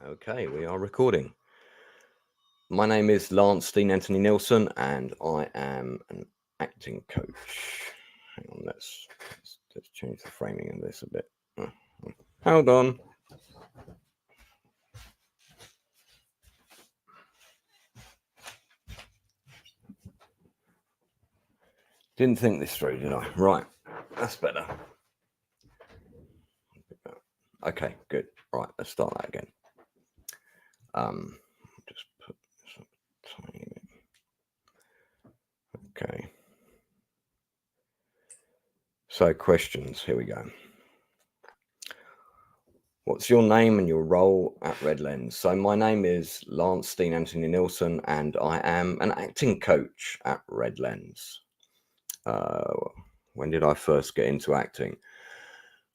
Okay, we are recording. My name is Lance Dean Anthony Nielsen, and I am an acting coach. Hang on, let's change the framing of this a bit. Hold on. Didn't think this through, did I? Right, that's better. Okay, good. Right, let's start that again. Just put this up a tiny bit. Okay. So questions. Here we go. What's your name and your role at Red Lens? So my name is Lance Dean Anthony Nielsen, and I am an acting coach at Red Lens. When did I first get into acting?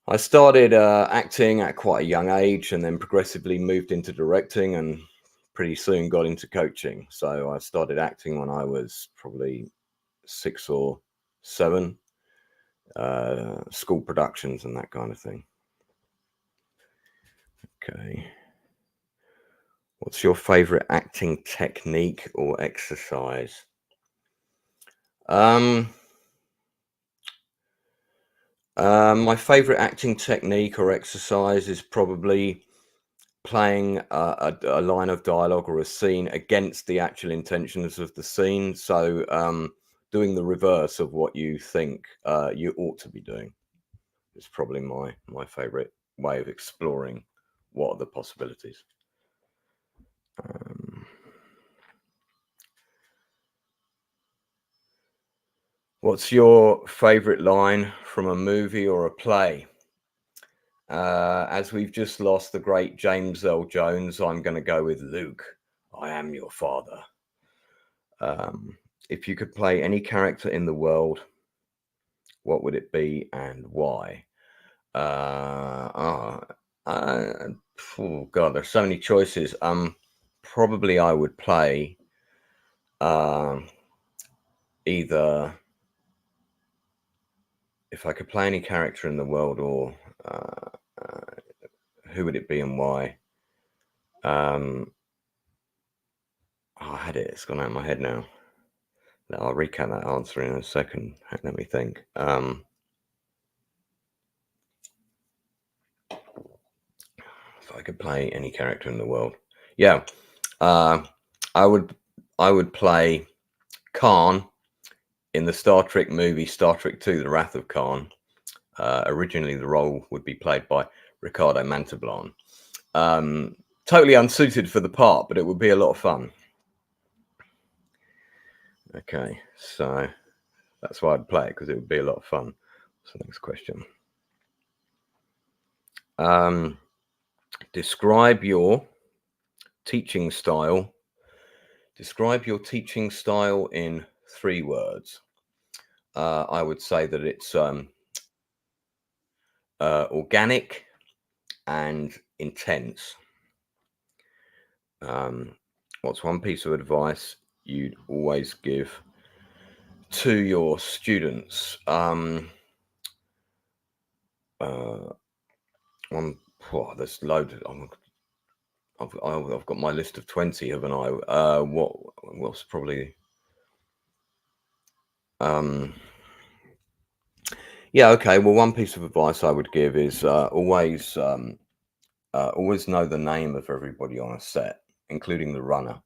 I started acting at quite a young age, and then progressively moved into directing, and pretty soon got into coaching. So I started acting when I was probably 6 or 7, school productions and that kind of thing. Okay. What's your favorite acting technique or exercise? My favorite acting technique or exercise is probably playing a line of dialogue or a scene against the actual intentions of the scene. So doing the reverse of what you think you ought to be doing is probably my favorite way of exploring what are the possibilities. What's your favorite line from a movie or a play? As we've just lost the great James Earl Jones, I'm going to go with Luke. I am your father. If you could play any character in the world, what would it be and why? Oh God, there's so many choices. Probably I would play either, if I could play any character in the world, or who would it be and why? I had it. It's gone out of my head now. I'll recap that answer in a second. Let me think. If I could play any character in the world, yeah, I would play Khan in the Star Trek movie Star Trek II: The Wrath of Khan. Originally, the role would be played by Ricardo Montalban. Totally unsuited for the part, but it would be a lot of fun. Okay, so that's why I'd play it, because it would be a lot of fun. What's the next question? Describe your teaching style. Describe your teaching style in 3 words. I would say that it's organic and intense. What's one piece of advice you'd always give to your students? There's loads. I've got my list of 20, haven't I? What's probably yeah, okay. Well, one piece of advice I would give is always know the name of everybody on a set, including the runner,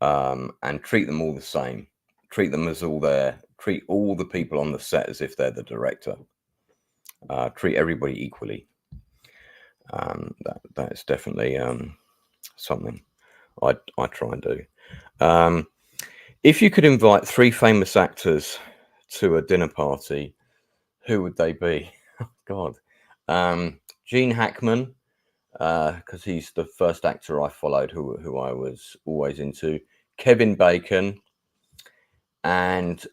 and treat them all the same. Treat them as all there. Treat all the people on the set as if they're the director. Treat everybody equally. That is definitely something I try and do. If you could invite 3 famous actors to a dinner party, who would they be? God, Gene Hackman, because he's the first actor I followed who I was always into. Kevin Bacon, and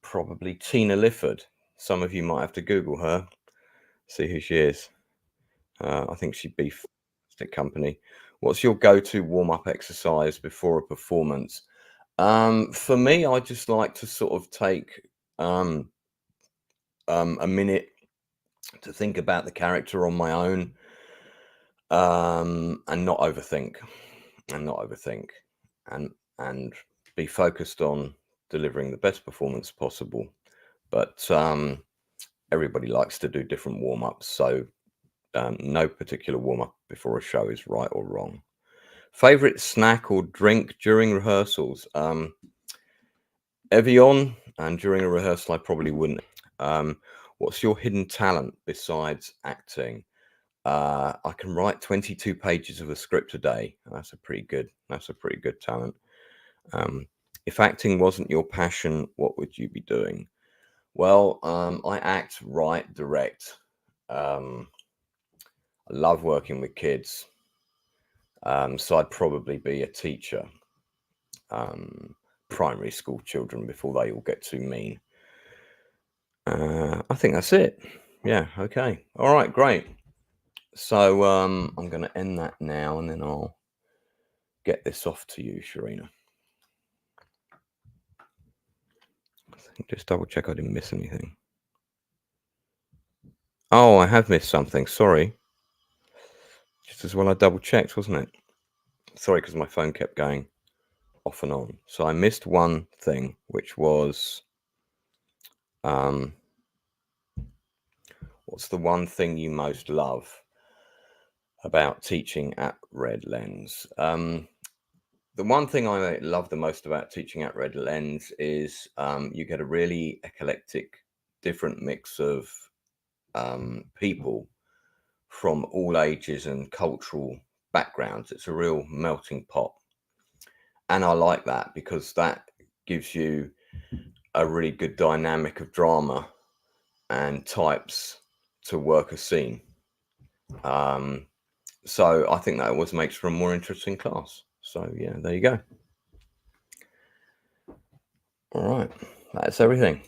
probably Tina Lifford. Some of you might have to Google her, see who she is. I think she'd be fantastic company. What's your go-to warm-up exercise before a performance? For me, I just like to sort of take a minute to think about the character on my own, and not overthink, and and be focused on delivering the best performance possible. But everybody likes to do different warm-ups, so no particular warm-up before a show is right or wrong. Favorite snack or drink during rehearsals? Evian, and during a rehearsal I probably wouldn't. What's your hidden talent besides acting? I can write 22 pages of a script a day. That's a pretty good talent. If acting wasn't your passion, what would you be doing? Well, I act, write, direct. I love working with kids. So I'd probably be a teacher. Primary school children before they all get too mean. I think that's it. Yeah, okay. All right, great. So I'm going to end that now, and then I'll get this off to you, Shireenah. Just double check I didn't miss anything. Oh, I have missed something. Sorry. Just as well I double checked, wasn't it? Sorry, because my phone kept going off and on. So I missed one thing, which was what's the one thing you most love about teaching at Red Lens? The one thing I love the most about teaching at Red Lens is you get a really eclectic, different mix of people from all ages and cultural backgrounds. It's a real melting pot. And I like that because that gives you a really good dynamic of drama and types to work a scene. So I think that always makes for a more interesting class. So yeah, there you go. All right, that's everything.